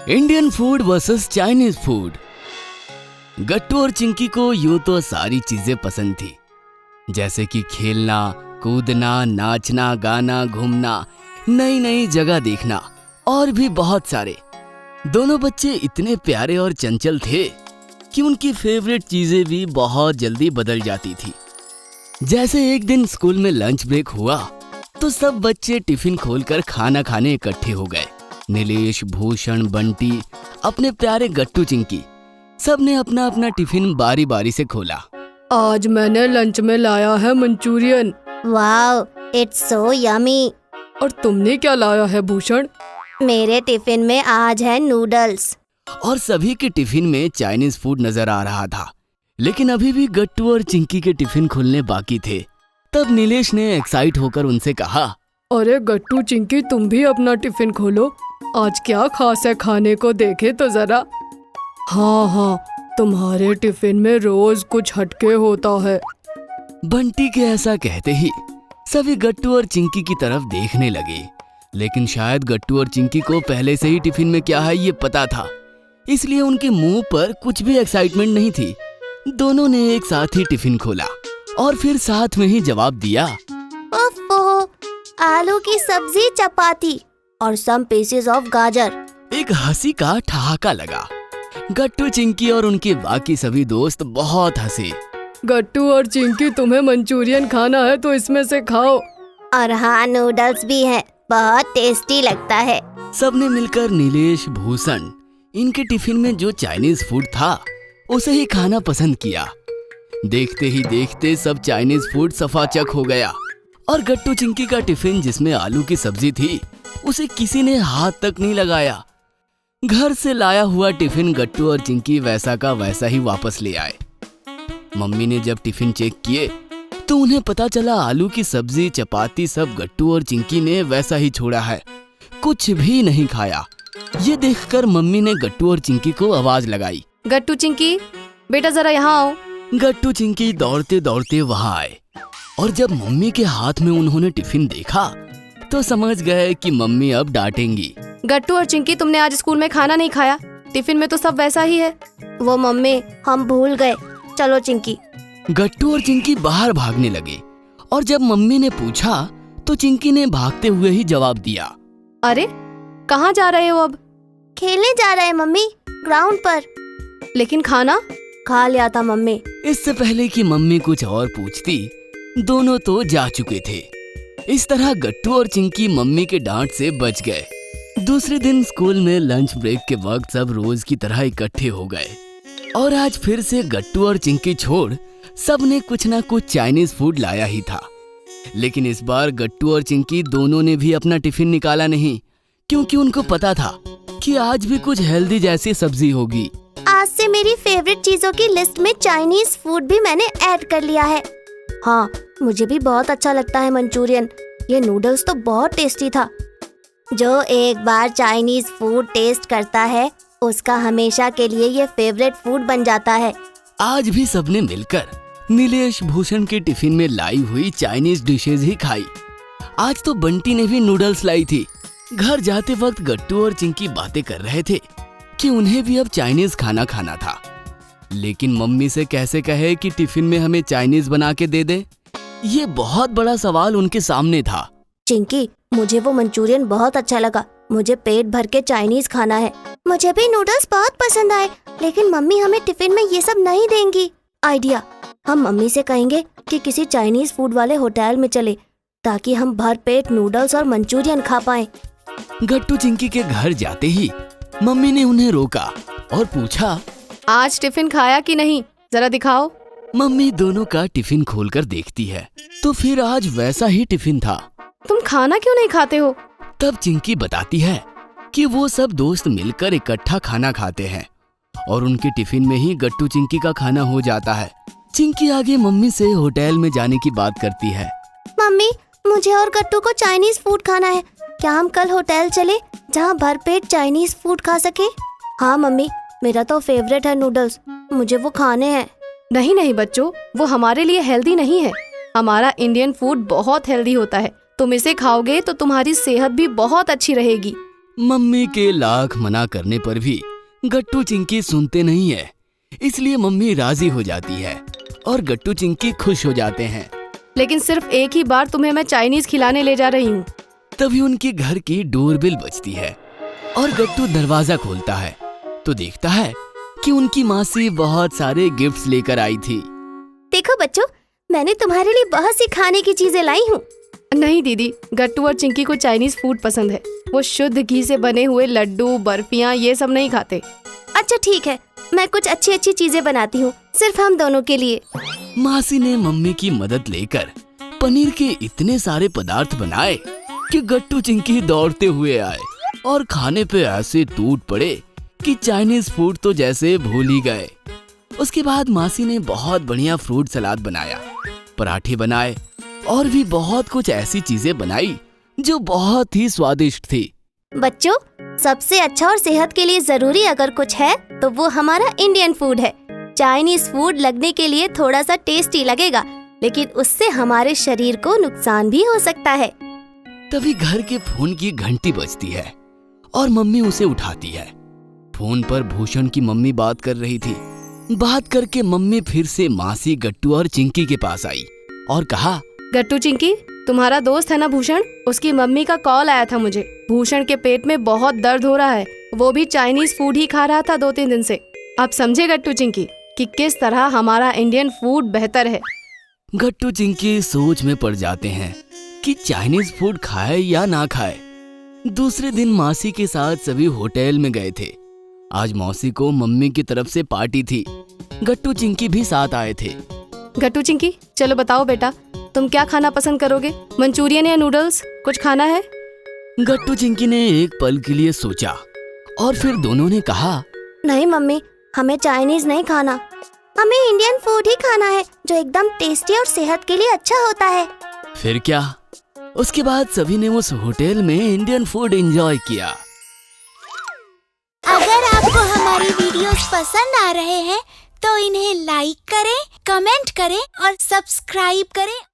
Indian food versus Chinese food. Gattu और चिंकी को यूं तो सारी चीजें पसंद थी, जैसे कि खेलना, कूदना, नाचना, गाना, घूमना, नई नई जगह देखना और भी बहुत सारे। दोनों बच्चे इतने प्यारे और चंचल थे कि उनकी फेवरेट चीजें भी बहुत जल्दी बदल जाती थी। जैसे एक दिन स्कूल में लंच ब्रेक हुआ तो सब बच्चे टिफिन खोलकर खाना खाने इकट्ठे हो गए। नीलेश, भूषण, बंटी, अपने प्यारे गट्टू, चिंकी, सब ने अपना अपना टिफिन बारी बारी से खोला। आज मैंने लंच में लाया है Manchurian. Wow, it's so yummy. और तुमने क्या लाया है भूषण? मेरे टिफिन में आज है नूडल्स। और सभी के टिफिन में चाइनीज फूड नजर आ रहा था, लेकिन अभी भी गट्टू और चिंकी के टिफिन खुलने बाकी थे। तब नीलेश ने एक्साइट होकर उनसे कहा, अरे गट्टू, चिंकी, तुम भी अपना टिफिन खोलो। आज क्या खास है खाने को, देखे तो जरा। हाँ, तुम्हारे टिफिन में रोज कुछ हटके होता है। बंटी के ऐसा कहते ही सभी गट्टू और चिंकी की तरफ देखने लगे, लेकिन शायद गट्टू और चिंकी को पहले से ही टिफिन में क्या है ये पता था, इसलिए उनके मुंह पर कुछ भी एक्साइटमेंट नहीं थी। दोनों ने एक साथ ही टिफिन खोला और फिर साथ में ही जवाब दिया, ओफो, आलू की सब्जी, चपाती और सम पीसेस ऑफ गाजर। एक हंसी का ठहाका लगा। गट्टू, चिंकी और उनके बाकी सभी दोस्त बहुत हंसे। गट्टू और चिंकी, तुम्हें मंचूरियन खाना है तो इसमें से खाओ। और हाँ, नूडल्स भी है, बहुत टेस्टी लगता है। सबने मिलकर नीलेश, भूषण, इनके टिफिन में जो चाइनीज फूड था उसे ही खाना पसंद किया। देखते ही देखते सब चाइनीज फूड सफाचक हो गया और गट्टू, चिंकी का टिफिन जिसमें आलू की सब्जी थी उसे किसी ने हाथ तक नहीं लगाया। घर से लाया हुआ टिफिन गट्टू और चिंकी वैसा का वैसा ही वापस ले आए। मम्मी ने जब टिफिन चेक किए तो उन्हें पता चला आलू की सब्जी, चपाती सब गट्टू और चिंकी ने वैसा ही छोड़ा है, कुछ भी नहीं खाया। ये देखकर मम्मी ने गट्टू और चिंकी को आवाज लगाई, गट्टू, चिंकी, बेटा जरा यहाँ आओ। गट्टू, चिंकी दौड़ते दौड़ते वहां आए और जब मम्मी के हाथ में उन्होंने टिफिन देखा तो समझ गए कि मम्मी अब डांटेंगी। गट्टू और चिंकी, तुमने आज स्कूल में खाना नहीं खाया, टिफिन में तो सब वैसा ही है। वो मम्मी, हम भूल गए, चलो चिंकी। गट्टू और चिंकी बाहर भागने लगे और जब मम्मी ने पूछा तो चिंकी ने भागते हुए ही जवाब दिया, अरे कहाँ जा रहे हो अब? खेलने जा रहे हैं मम्मी, ग्राउंड पर। लेकिन खाना? खा लिया था मम्मी। इससे पहले कि मम्मी कुछ और पूछती, दोनों तो जा चुके थे। इस तरह गट्टू और चिंकी मम्मी के डांट से बच गए। दूसरे दिन स्कूल में लंच ब्रेक के वक्त सब रोज की तरह इकट्ठे हो गए और आज फिर से गट्टू और चिंकी छोड़ सब ने कुछ ना कुछ चाइनीज फूड लाया ही था। लेकिन इस बार गट्टू और चिंकी दोनों ने भी अपना टिफिन निकाला नहीं, क्योंकि उनको पता था कि आज भी कुछ हेल्दी जैसी सब्जी होगी। आज से मेरी फेवरेट चीजों की लिस्ट में चाइनीज फूड भी मैंने ऐड कर लिया है। हाँ, मुझे भी बहुत अच्छा लगता है मंचूरियन। ये नूडल्स तो बहुत टेस्टी था। जो एक बार चाइनीज फूड टेस्ट करता है उसका हमेशा के लिए ये फेवरेट फूड बन जाता है। आज भी सबने मिलकर नीलेश, भूषण के टिफिन में लाई हुई चाइनीज डिशेज ही खाई। आज तो बंटी ने भी नूडल्स लाई थी। घर जाते वक्त गट्टू और चिंकी बातें कर रहे थे कि उन्हें भी अब चाइनीज खाना खाना था, लेकिन मम्मी से कैसे कहे कि टिफिन में हमें चाइनीज बना के दे दे, ये बहुत बड़ा सवाल उनके सामने था। चिंकी, मुझे वो मंचूरियन बहुत अच्छा लगा, मुझे पेट भर के चाइनीज खाना है। मुझे भी नूडल्स बहुत पसंद आए, लेकिन मम्मी हमें टिफिन में ये सब नहीं देंगी। आइडिया, हम मम्मी से कहेंगे कि किसी चाइनीज फूड वाले होटल में चले ताकि हम भर पेट नूडल्स और मंचूरियन खा पाएं। गट्टू, चिंकी के घर जाते ही मम्मी ने उन्हें रोका और पूछा, आज टिफिन खाया कि नहीं, जरा दिखाओ। मम्मी दोनों का टिफिन खोलकर देखती है तो फिर आज वैसा ही टिफिन था। तुम खाना क्यों नहीं खाते हो? तब चिंकी बताती है कि वो सब दोस्त मिलकर इकट्ठा खाना खाते हैं और उनके टिफिन में ही गट्टू, चिंकी का खाना हो जाता है। चिंकी आगे मम्मी से होटल में जाने की बात करती है। मम्मी, मुझे और गट्टू को चाइनीज फूड खाना है, क्या हम कल होटल चले जहाँ भरपेट चाइनीज फूड खा सके? हाँ मम्मी, मेरा तो फेवरेट है नूडल्स, मुझे वो खाने हैं। नहीं बच्चों, वो हमारे लिए हेल्दी नहीं है। हमारा इंडियन फूड बहुत हेल्दी होता है, तुम इसे खाओगे तो तुम्हारी सेहत भी बहुत अच्छी रहेगी। मम्मी के लाख मना करने पर भी गट्टू चिंकी सुनते नहीं है, इसलिए मम्मी राजी हो जाती है और गट्टू चिंकी खुश हो जाते हैं। लेकिन सिर्फ एक ही बार तुम्हें मैं चाइनीज खिलाने ले जा रही हूँ। तभी उनके घर की डोरबेल बजती है और गट्टू दरवाजा खोलता है तो देखता है कि उनकी मासी बहुत सारे गिफ्ट्स लेकर आई थी। देखो बच्चों, मैंने तुम्हारे लिए बहुत सी खाने की चीजें लाई हूँ। नहीं दीदी, गट्टू और चिंकी को चाइनीज फूड पसंद है। वो शुद्ध घी से बने हुए लड्डू, बर्फियाँ ये सब नहीं खाते। अच्छा ठीक है, मैं कुछ अच्छी अच्छी चीजें बनाती हूँ सिर्फ हम दोनों के लिए। मासी ने मम्मी की मदद लेकर पनीर के इतने सारे पदार्थ बनाए कि गट्टू चिंकी दौड़ते हुए आए और खाने पे ऐसे टूट पड़े कि चाइनीज फूड तो जैसे भूल ही गए। उसके बाद मासी ने बहुत बढ़िया फ्रूट सलाद बनाया, पराठे बनाए और भी बहुत कुछ ऐसी चीजें बनाई जो बहुत ही स्वादिष्ट थी। बच्चों, सबसे अच्छा और सेहत के लिए जरूरी अगर कुछ है तो वो हमारा इंडियन फूड है। चाइनीज फूड लगने के लिए थोड़ा सा टेस्टी लगेगा, लेकिन उससे हमारे शरीर को नुकसान भी हो सकता है। तभी घर के फोन की घंटी बजती है और मम्मी उसे उठाती है। फोन पर भूषण की मम्मी बात कर रही थी। बात करके मम्मी फिर से मासी, गट्टू और चिंकी के पास आई और कहा, गट्टू चिंकी, तुम्हारा दोस्त है ना भूषण, उसकी मम्मी का कॉल आया था मुझे। भूषण के पेट में बहुत दर्द हो रहा है। वो भी चाइनीज फूड ही खा रहा था 2-3 दिन से। आप समझे गट्टू चिंकी कि किस तरह हमारा इंडियन फूड बेहतर है। गट्टू चिंकी सोच में पड़ जाते हैं कि चाइनीज फूड खाए या ना खाए। दूसरे दिन मासी के साथ सभी होटल में गए थे। आज मौसी को मम्मी की तरफ से पार्टी थी। गट्टू चिंकी भी साथ आए थे। गट्टू चिंकी, चलो बताओ बेटा, तुम क्या खाना पसंद करोगे? मंचूरियन या नूडल्स, कुछ खाना है? गट्टू चिंकी ने एक पल के लिए सोचा और फिर दोनों ने कहा, नहीं मम्मी, हमें चाइनीज नहीं खाना, हमें इंडियन फूड ही खाना है जो एकदम टेस्टी और सेहत के लिए अच्छा होता है। फिर क्या, उसके बाद सभी ने उस होटल में इंडियन फूड एंजॉय किया। अगर आपको हमारी वीडियोस पसंद आ रहे हैं तो इन्हें लाइक करें, कमेंट करें और सब्सक्राइब करें